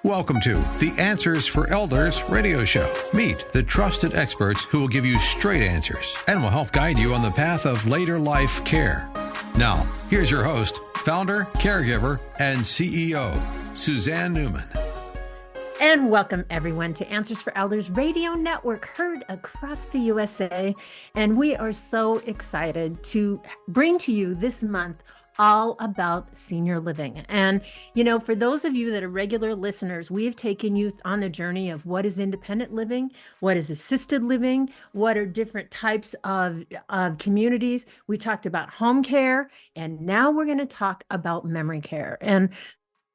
Welcome to the Answers for Elders radio show. Meet the trusted experts who will give you straight answers and will help guide you on the path of later life care. Now, here's your host, founder, caregiver, and CEO, Suzanne Newman. And welcome everyone to Answers for Elders Radio Network, heard across the USA. And we are so excited to bring to you this month all about senior living. And, for those of you that are regular listeners, we have taken you on the journey of what is independent living, what is assisted living, what are different types of communities. We talked about home care, and now we're going to talk about memory care. And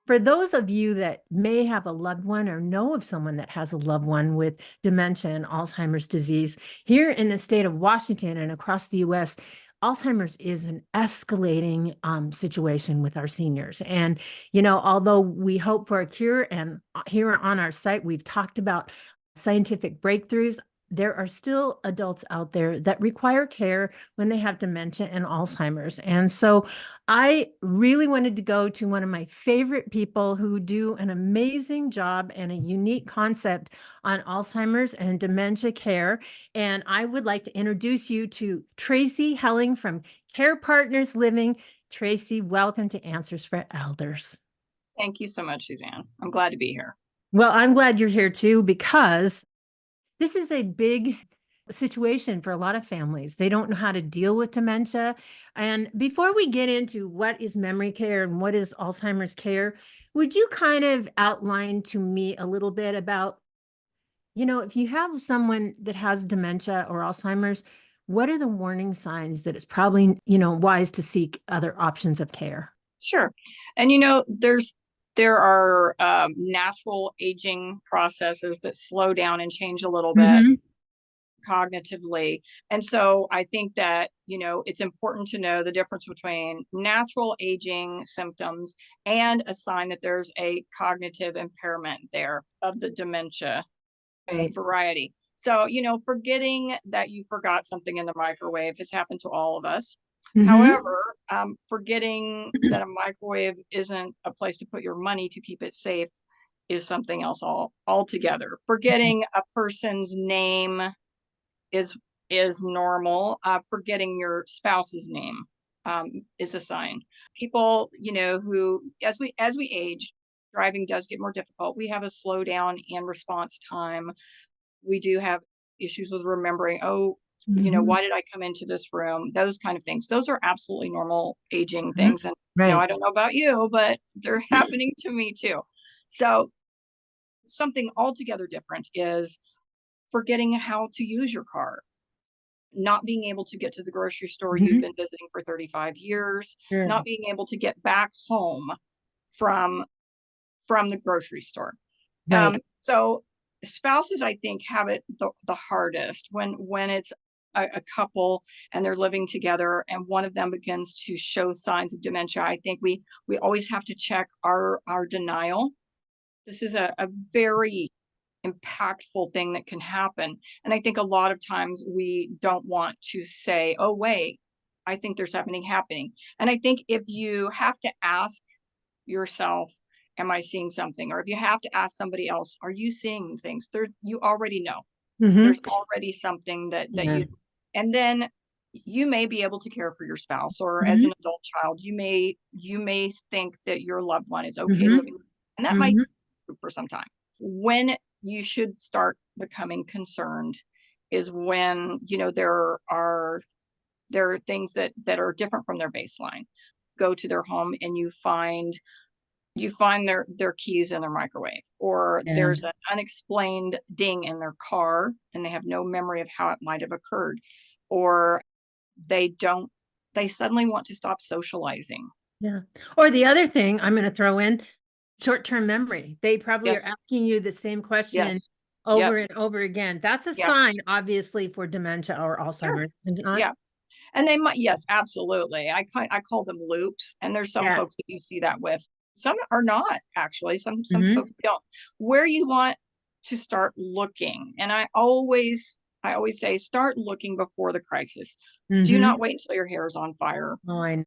for those of you that may have a loved one or know of someone that has a loved one with dementia and Alzheimer's disease, here in the state of Washington and across the U.S., Alzheimer's is an escalating situation with our seniors. And, although we hope for a cure, and here on our site, we've talked about scientific breakthroughs, there are still adults out there that require care when they have dementia and Alzheimer's. And so I really wanted to go to one of my favorite people who do an amazing job and a unique concept on Alzheimer's and dementia care. And I would like to introduce you to Tracy Helling from CarePartners Living. Tracy, welcome to Answers for Elders. Thank you so much, Suzanne. I'm glad to be here. Well, I'm glad you're here too, because this is a big situation for a lot of families. They don't know how to deal with dementia. And before we get into what is memory care and what is Alzheimer's care, would you kind of outline to me a little bit about, if you have someone that has dementia or Alzheimer's, what are the warning signs that it's probably, wise to seek other options of care? Sure. And, there are natural aging processes that slow down and change a little bit cognitively. And so I think that, it's important to know the difference between natural aging symptoms and a sign that there's a cognitive impairment there of the dementia variety. So, forgetting that you forgot something in the microwave has happened to all of us. However, forgetting that a microwave isn't a place to put your money to keep it safe is something else altogether. Forgetting a person's name is normal. Forgetting your spouse's name is a sign. People, who as we age, driving does get more difficult. We have a slowdown in response time. We do have issues with remembering, why did I come into this room? Those kind of things. Those are absolutely normal aging things. And, I don't know about you, but they're happening to me too. So something altogether different is forgetting how to use your car, not being able to get to the grocery store you've been visiting for 35 years, not being able to get back home from the grocery store. So spouses, I think, have it the hardest when it's a couple and they're living together and one of them begins to show signs of dementia. I think we always have to check our denial. This is a very impactful thing that can happen. And I think a lot of times we don't want to say, oh, wait, I think there's something happening. And I think if you have to ask yourself, am I seeing something? Or if you have to ask somebody else, are you seeing things? You already know. There's already something that you, and then you may be able to care for your spouse, or as an adult child, you may think that your loved one is okay living, and that might be for some time. When you should start becoming concerned is when, there are things that are different from their baseline. Go to their home and you find their keys in their microwave, or there's an unexplained ding in their car and they have no memory of how it might have occurred, or they suddenly want to stop socializing. Yeah. Or the other thing I'm going to throw in, short-term memory. They probably are asking you the same question over and over again. That's a sign, obviously, for dementia or Alzheimer's. Yeah. And they might, yes, absolutely. I call them loops. And there's some folks that you see that with. Some are not, actually. Some folks don't. Where you want to start looking, and I always say, start looking before the crisis. Do not wait until your hair is on fire. Oh, I know.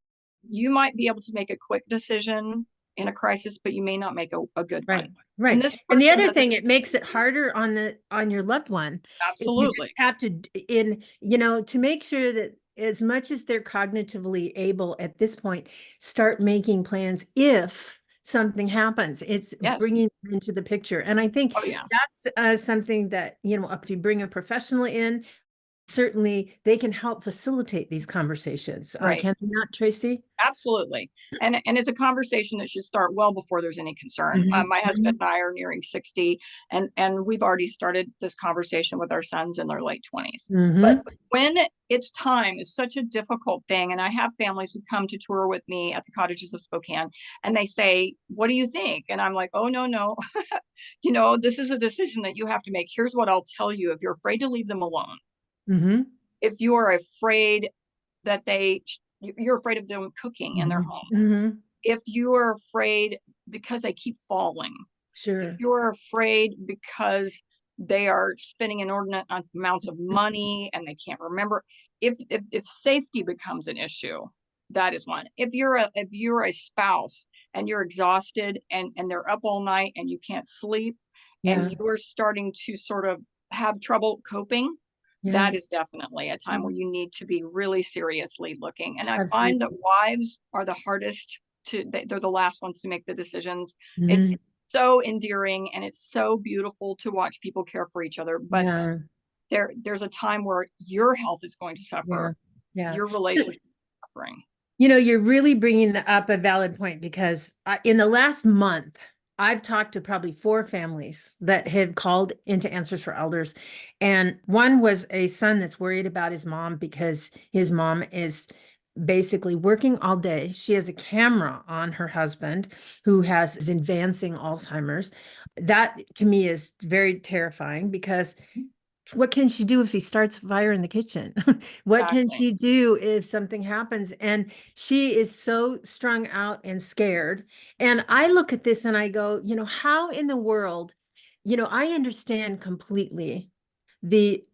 You might be able to make a quick decision in a crisis, but you may not make a good Right. one. Right. And this And the person other thing, it makes it harder on your loved one. You just absolutely. have to, to make sure that as much as they're cognitively able at this point, start making plans if something happens. It's Yes. bringing them into the picture. And I think Oh, yeah. that's something that, if you bring a professional in, certainly they can help facilitate these conversations. Right. Can they not, Tracy? Absolutely. And it's a conversation that should start well before there's any concern. My husband and I are nearing 60, and we've already started this conversation with our sons in their late 20s. But when it's time is such a difficult thing. And I have families who come to tour with me at the Cottages of Spokane, and they say, "What do you think?" And I'm like, "Oh, no. This is a decision that you have to make. Here's what I'll tell you. If you're afraid to leave them alone, if you are afraid that you're afraid of them cooking in their home. If you are afraid because they keep falling, if you're afraid because they are spending inordinate amounts of money and they can't remember, if safety becomes an issue, that is one. If you're a spouse and you're exhausted and they're up all night and you can't sleep and you're starting to sort of have trouble coping, that is definitely a time where you need to be really seriously looking. And I find that wives are the hardest they're the last ones to make the decisions. It's so endearing and it's so beautiful to watch people care for each other. But there's a time where your health is going to suffer. Your relationship is suffering. You're really bringing up a valid point, because in the last month, I've talked to probably 4 families that have called into Answers for Elders. And one was a son that's worried about his mom because his mom is basically working all day. She has a camera on her husband who is advancing Alzheimer's. That to me is very terrifying, because what can she do if he starts a fire in the kitchen? What can she do if something happens? And she is so strung out and scared. And I look at this and I go, how in the world, I understand completely the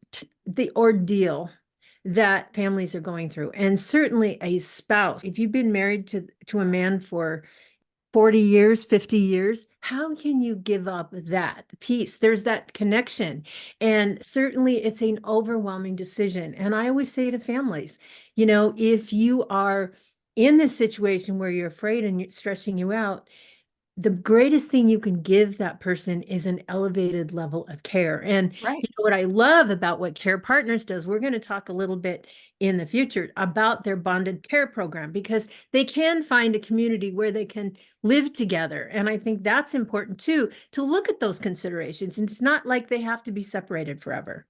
ordeal that families are going through. And certainly a spouse, if you've been married to a man for 40 years, 50 years, how can you give up that piece? There's that connection. And certainly it's an overwhelming decision. And I always say to families, if you are in this situation where you're afraid and it's stressing you out, the greatest thing you can give that person is an elevated level of care. And what I love about what CarePartners does, we're going to talk a little bit in the future about their bonded care program, because they can find a community where they can live together. And I think that's important too, to look at those considerations. And it's not like they have to be separated forever.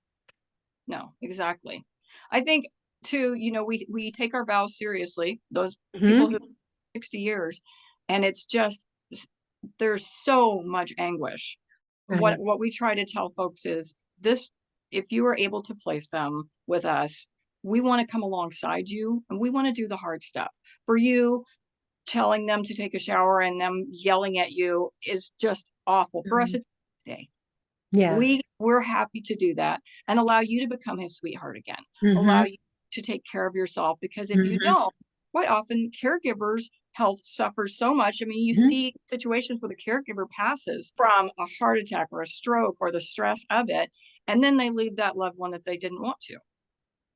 No, exactly. I think too, we take our vows seriously, those people who 60 years, and it's just, there's so much anguish. What we try to tell folks is this: if you are able to place them with us, we want to come alongside you and we want to do the hard stuff. For you, telling them to take a shower and them yelling at you is just awful. For us, it's day. We're happy to do that and allow you to become his sweetheart again. Allow you to take care of yourself, because if you don't, quite often caregivers' health suffers so much. I mean, you see situations where the caregiver passes from a heart attack or a stroke or the stress of it, and then they leave that loved one that they didn't want to.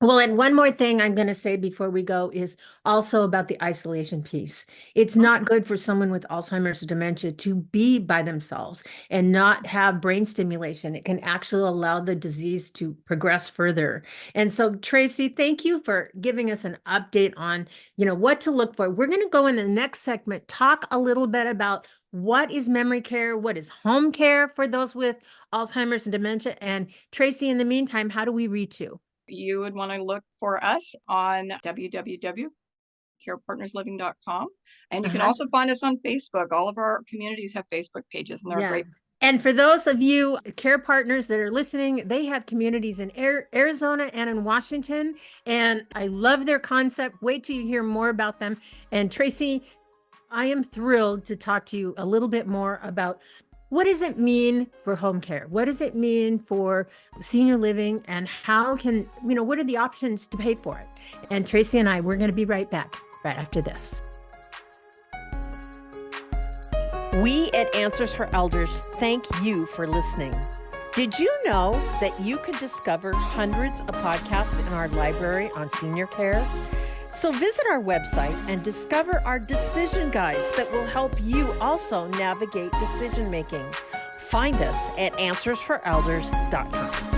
Well, and one more thing I'm going to say before we go is also about the isolation piece. It's not good for someone with Alzheimer's or dementia to be by themselves and not have brain stimulation. It can actually allow the disease to progress further. And so, Tracy, thank you for giving us an update on, what to look for. We're going to go in the next segment, talk a little bit about what is memory care, what is home care for those with Alzheimer's and dementia. And Tracy, in the meantime, how do we reach you? You would want to look for us on www.carepartnersliving.com. And you can also find us on Facebook. All of our communities have Facebook pages, and they're great. And for those of you care partners that are listening, they have communities in Arizona and in Washington. And I love their concept. Wait till you hear more about them. And Tracy, I am thrilled to talk to you a little bit more about what does it mean for home care? What does it mean for senior living? And how can, what are the options to pay for it? And Tracy and I, we're going to be right back right after this. We at Answers for Elders thank you for listening. Did you know that you can discover hundreds of podcasts in our library on senior care? So visit our website and discover our decision guides that will help you also navigate decision making. Find us at answersforelders.com.